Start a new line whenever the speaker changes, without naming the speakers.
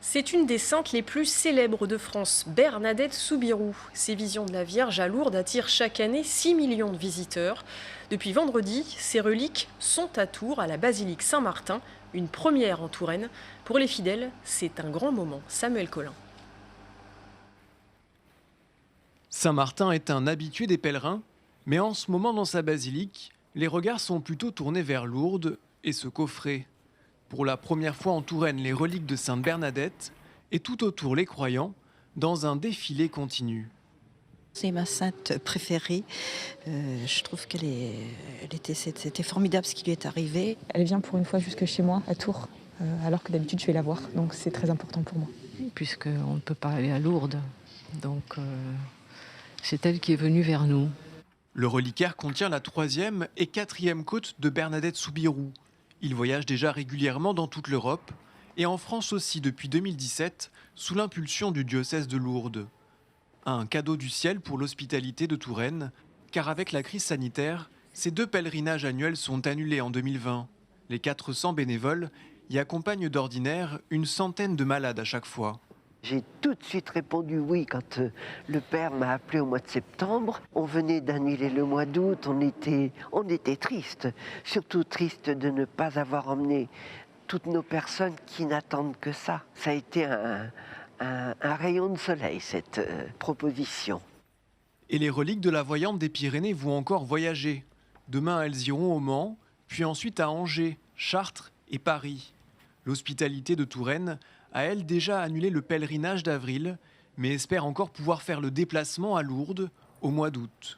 C'est une des saintes les plus célèbres de France, Bernadette Soubirous. Ses visions de la Vierge à Lourdes attirent chaque année 6 millions de visiteurs. Depuis vendredi, ses reliques sont à Tours, à la basilique Saint-Martin, une première en Touraine. Pour les fidèles, c'est un grand moment. Samuel Collin.
Saint-Martin est un habitué des pèlerins, mais en ce moment dans sa basilique, les regards sont plutôt tournés vers Lourdes et ce coffret. Pour la première fois en Touraine, les reliques de Sainte Bernadette et tout autour les croyants dans un défilé continu.
C'est ma sainte préférée. Je trouve c'était formidable ce qui lui est arrivé.
Elle vient pour une fois jusque chez moi, à Tours, alors que d'habitude je vais la voir. Donc c'est très important pour moi.
Puisqu'on ne peut pas aller à Lourdes. Donc c'est elle qui est venue vers nous.
Le reliquaire contient la 3e et 4e côte de Bernadette Soubirous. Il voyage déjà régulièrement dans toute l'Europe et en France aussi depuis 2017 sous l'impulsion du diocèse de Lourdes. Un cadeau du ciel pour l'hospitalité de Touraine, car avec la crise sanitaire, ces 2 pèlerinages annuels sont annulés en 2020. Les 400 bénévoles y accompagnent d'ordinaire une centaine de malades à chaque fois.
J'ai tout de suite répondu oui quand le père m'a appelé au mois de septembre. On venait d'annuler le mois d'août, on était tristes. Surtout tristes de ne pas avoir emmené toutes nos personnes qui n'attendent que ça. Ça a été un rayon de soleil, cette proposition.
Et les reliques de la voyante des Pyrénées vont encore voyager. Demain, elles iront au Mans, puis ensuite à Angers, Chartres et Paris. L'hospitalité de Touraine a, elle, déjà annulé le pèlerinage d'avril, mais espère encore pouvoir faire le déplacement à Lourdes au mois d'août.